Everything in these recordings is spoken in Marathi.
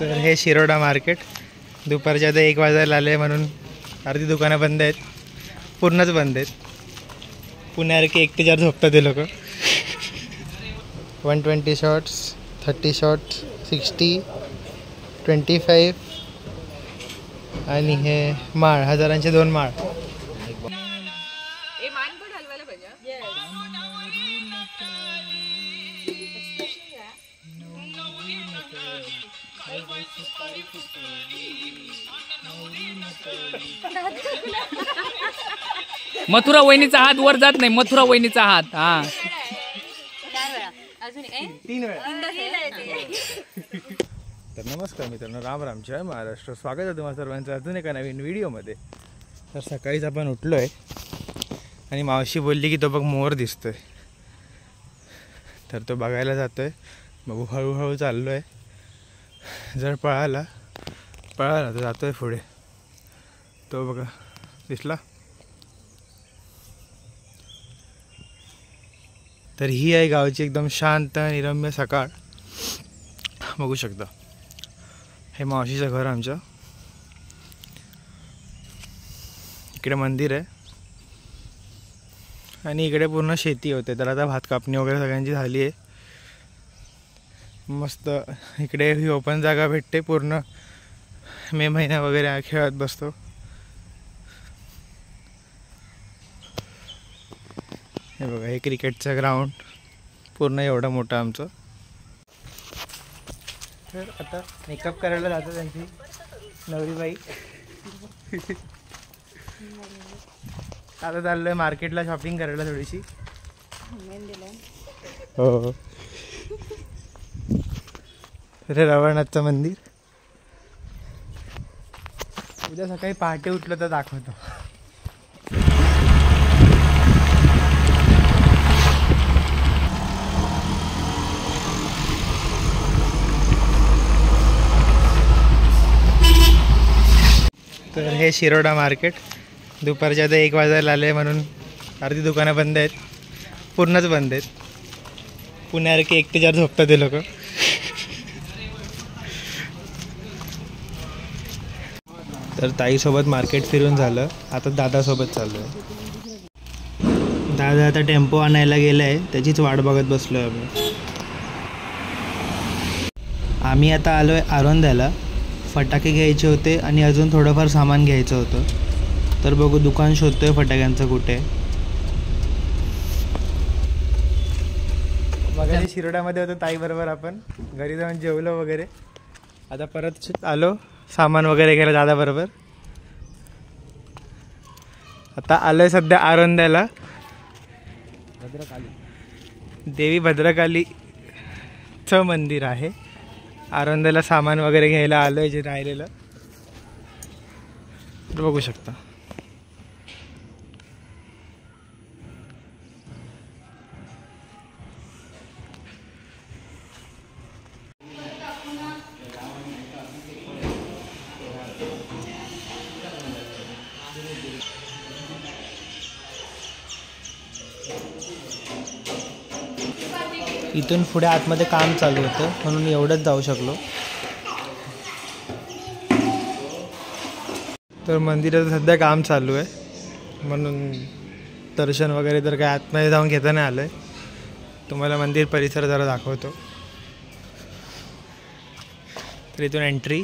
तर हे शिरोडा मार्केट दुपारच्या आता 1 वाजायला आले म्हणून अर्धी दुकानं बंद आहेत, पूर्णच बंद आहेत. पुण्यासारखे 1 ते 4 झोपतात ते लोक. 120 शॉट्स, 30 शॉट्स, 60, 25 आणि हे माळ, हजारांचे 2 माळ. मथुरा वहिनीचा हात वर जात नाही, मथुरा वहिनीचा हात. हा तर नमस्कार मित्रांनो, राम राम, जय महाराष्ट्र. स्वागत आहे तुम्हा सर्वांचं अजून एका नवीन व्हिडिओमध्ये. तर सकाळीच आपण उठलो आहे आणि मावशी बोलली की तो बघ मोर दिसतोय, तर तो बघायला जातो आहे. बघू, हळूहळू चाललो आहे. जर पळाला तर जातो आहे पुढे. तो बघा दिसला. तर ही आहे गावची एकदम शांत निरम्य सकाळ. बघू शकता, हे मावशीचं घर आमचं. इकडे मंदिर आहे आणि इकडे पूर्ण शेती होते. तर आता भात कापणी वगैरे सगळ्यांची झाली आहे. मस्त इकडे ही ओपन जागा भेटते. पूर्ण मे महिना वगैरे खेळत बसतो. हे बघा, हे क्रिकेटचं ग्राउंड पूर्ण एवढं मोठं आमचं. तर आता मेकअप करायला जातो त्यांची नवरीबाई. आता चाललो आहे मार्केटला शॉपिंग करायला थोडीशी. हो, अरे रवळनाथचं मंदिर. उद्या सकाळी पहाटे उठलं तर दाखवतो. तर हे शिरोडा मार्केट दुपारच्या आता 1 वाजायला आले म्हणून अर्धी दुकानं बंद आहेत, पूर्णच बंद आहेत. पुण्यासारखे 1 ते 4 झोपतात ते लोक. तर ताईसोबत मार्केट फिरून झालं, आता दादासोबत चाललो आहे. दादा आता टेम्पो आणायला गेला आहे, त्याचीच वाट बघत बसलो आहे आम्ही. आता आलो आहे आरोंद्याला. फटाके घ्यायचे होते आणि अजून थोडंफार सामान घ्यायचं होतं. तर बघू, दुकान शोधतोय फटाक्यांचं कुठे. बघा, शिरोड्यामध्ये होतं ताईबरोबर. आपण घरी जाऊन जेवलो वगैरे. आता परत आलो सामान वगैरे घ्यायला दादाबरोबर. आता आलोय सध्या आरोंद्याला. देवी भद्रकालीचं मंदिर आहे. आरोंद्याला सामान वगैरे घ्यायला आलोय जे राहिलेलं. बघू शकता. इथून पुढे आतमध्ये काम चालू होतं म्हणून एवढंच जाऊ शकलो. तर मंदिरात सध्या काम चालू आहे म्हणून दर्शन वगैरे तर काय आतमध्ये जाऊन घेता नाही आलं आहे. तुम्हाला मंदिर परिसर जरा दाखवतो. तर इथून एंट्री.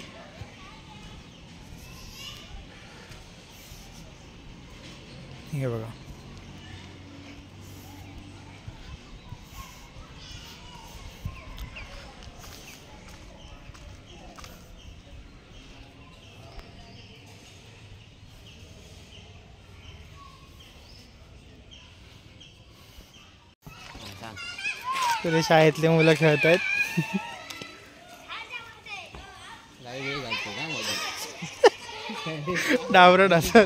हे बघा, तर शाळेतले मुलं खेळत आहेत. डावरट असत.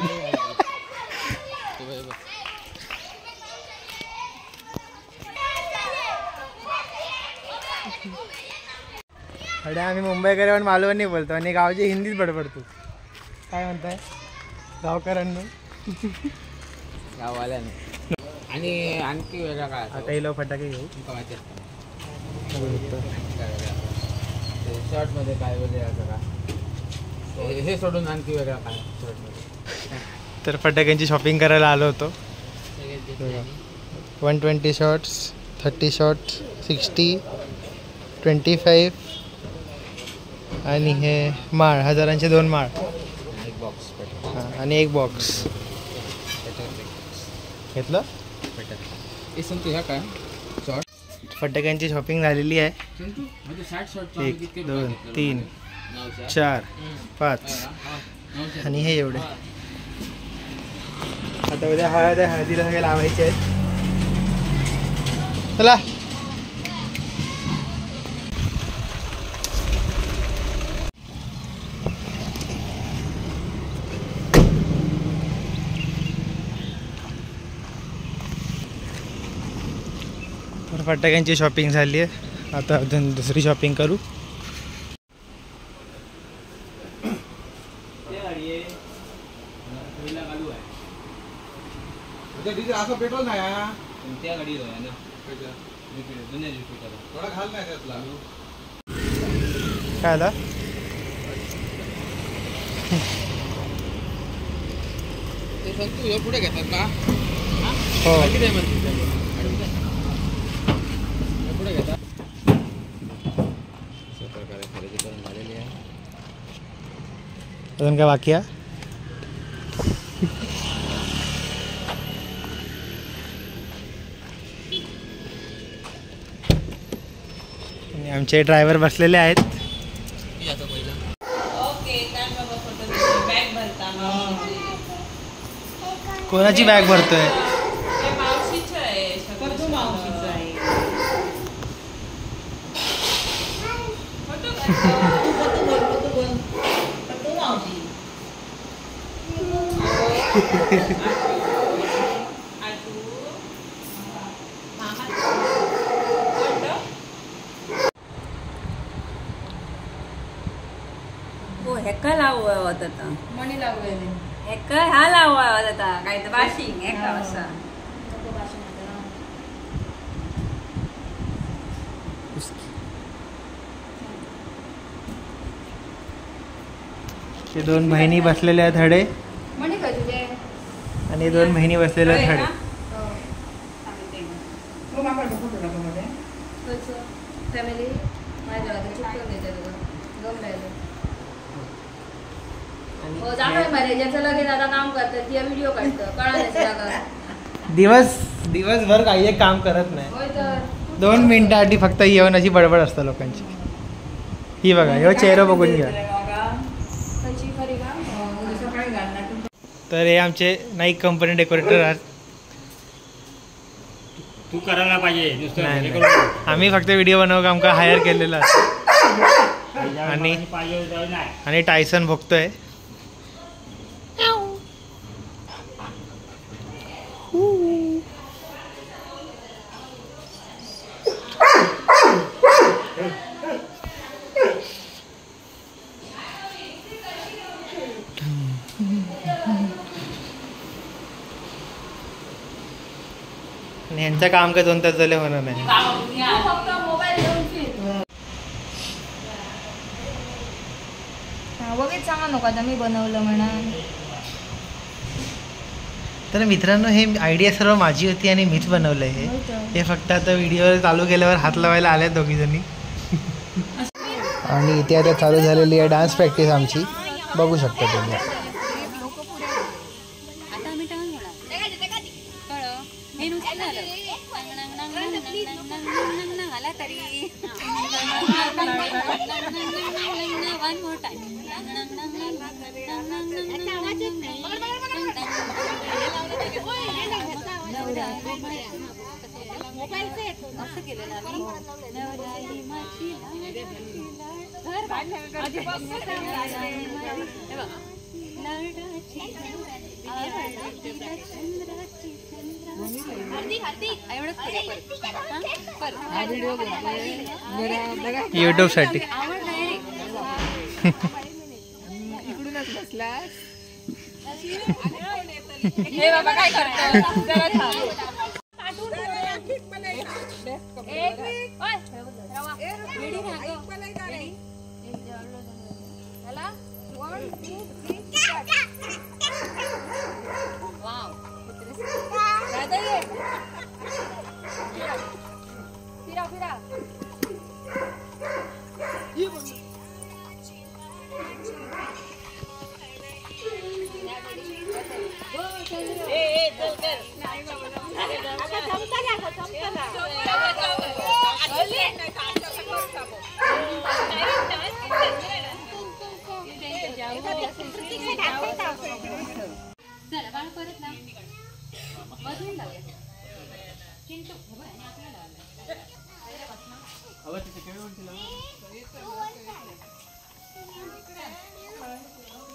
अरे आम्ही मुंबईकर पण मालवणी बोलतो आणि गावची हिंदीच बडबडतो. काय म्हणताय गावकऱ्यांना? गाववाल्याने. आणि आणखी वेगळा काय आता हे फटाके घेऊ. शर्ट मध्ये काय वेगळे असं का हे सोडून आणखी वेगळा काय शर्ट मध्ये. तर फटाक्यांची शॉपिंग करायला आलो होतो. 120 शॉर्ट्स, 30 शॉर्ट्स, 60, 25 आणि हे माळ, 1000चे 2 माळ एक बॉक्स हां आणि एक बॉक्स घेतलं. हे संतू ह्या काय शॉर्ट फटाक्यांची शॉपिंग झालेली आहे. संतू म्हणजे 60 शॉर्ट 1 2 3 4 5 आणि हे एवढे. आता उद्या हळद आहे, हळदीला सगळे लावायचे आहेत. चला तर फटाक्यांची शॉपिंग झाली आहे. आता अजून दुसरी शॉपिंग करू. असं पेट्रोल नाही त्या गाडी ना थोडा खाल नाही त्यातला. काय आला ते संतू हे पुढे घेतात का हो किती आहे म्हणते पुढे घेतात. अशा प्रकारे खरेदी करून झालेली आहे. अजून काय बाकी आहे. आणि आमचे ड्रायव्हर बसलेले आहेत. कोणाची बॅग भरतोय. हेका लावूया होता मणी लावलेले हेका हा लावूया होता काय तर वाशिंग हेका असा ते 2 महिने बसलेले आहेत हडे मणी काय तुझे आणि 2 महिने बसलेले आहेत हडे. फॅमिली माझ्या चिकन देते हो जाणार मारे ज्याचं लगेच आता काम करतात ती व्हिडिओ काढतं कळायचं दिवसभर काही एक काम करत नाही. होय तर 2 मिनिटासाठी फक्त येऊन अशी बडबड असतं लोकांची. ही बघा ह्यो चेहरा बघून घ्या. तर हे आमचे नाईक कंपनी डेकोरेटर आहेत. तू करायला पाहिजे नुसतं नाही, हे नाही. करू नको. आम्ही फक्त व्हिडिओ बनवू आमका हायर केलेला आहे. आणि पाहिजे नाही आणि टायसन भोगतोय. आणि यांचं काम काय 2 तास झाले होणार नाही. फक्त मोबाईल घेऊन फिर वगैरे सांगा नको आता मी बनवलं म्हणा. तर मित्रांनो हे आयडिया सर्व माझी होती आणि मीच बनवलं आहे. हे फक्त आता व्हिडिओ चालू केल्यावर हात लावायला आले दोघीजणी. आणि इथे आता चालू झालेली आहे डान्स प्रॅक्टिस आमची. बघू शकता तुम्ही. यूट्यूब साठी इकडूनच बसलास हे बाबा काय करतो जरा थांब.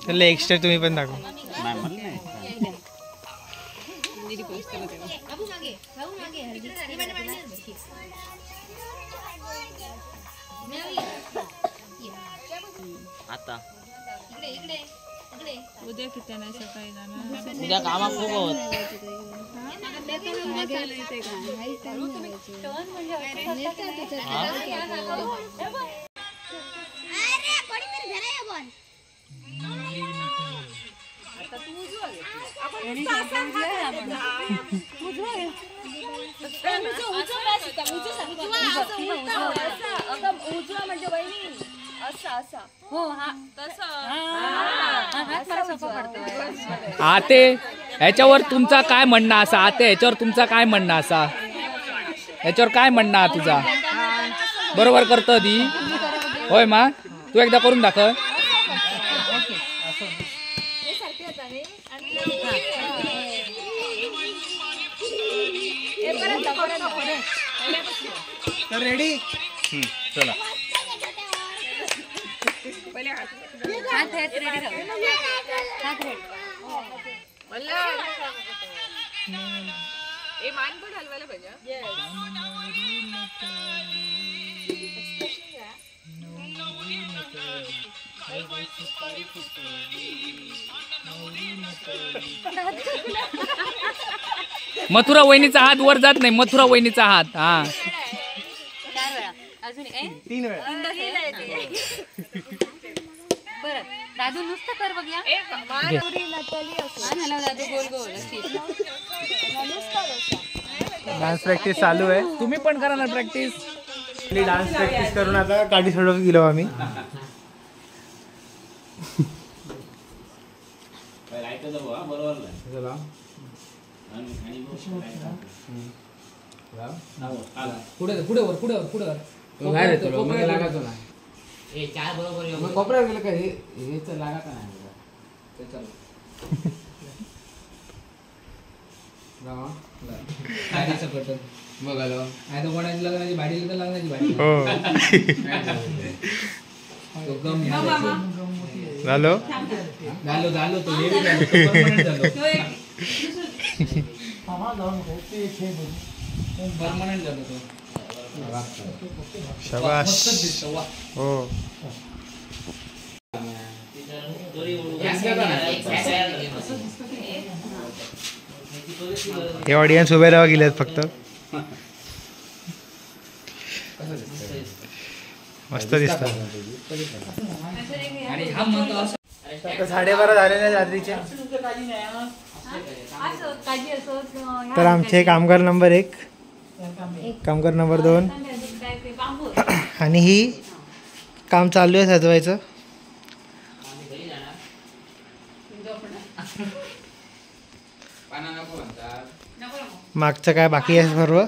त्याला एक्स्ट्रा तुम्ही पण दाखवा. आता उद्या किती नाही सकाळी जाणार. उद्या कामा खूप होत. म्हणजे वहिनी असा हो हा आते ह्याच्यावर तुमचा काय म्हणणं असा? आते ह्याच्यावर तुमचा काय म्हणणं असा? ह्याच्यावर काय म्हणणं आहे तुझा? बरोबर करतो ती होय मा? तू एकदा करून दाखव. रेडी चला मान पण हलवायला पाहिजे. मथुरा वहिनीचा हात वर जात नाही. मथुरा वहिनीचा हात हा 4 वेळा अजून 3 वेळा. बरं दादू नुसतं कर बघूया. मान हलव दादू गोल गोल. डान्स प्रॅक्टिस चालू आहे. तुम्ही पण करा ना प्रॅक्टिस. डान्स प्रॅक्टिस करून आता काठी सोडत गेलो आम्ही. पुढे पुढे वर पुढे वर पुढे वर. लागायचो ना. हे 4 बरोबर कोपऱ्यावर गेलं का हे तर लागायचं नाही. मग आलो आता कोणाची लग्नाची भाडी तर लग्नाची भाडी झालो झालो झालो तो हे झालो परमनंट झालो तो. शाबाश. हो हे ऑडियन्स उभे राहा गेलेत फक्त. मस्त दिसतात. आणि हा म्हणतो असं 12:30 झालेले रात्रीचे. तर आमचे कामगार नंबर 1, कामगार नंबर 2 आणि ही काम चालू आहे सजवायचं. मागचं काय बाकी आहे सर्व.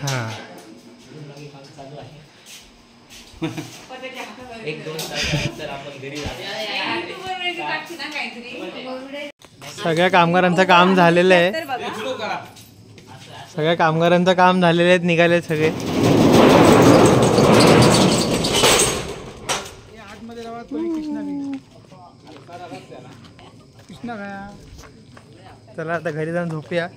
हां सगळ्या कामगारांचं काम झालेलं आहे. सगळ्या कामगारांचं काम झालेलं आहे. निघाले सगळे. चला आता घरी जाऊन झोपूया.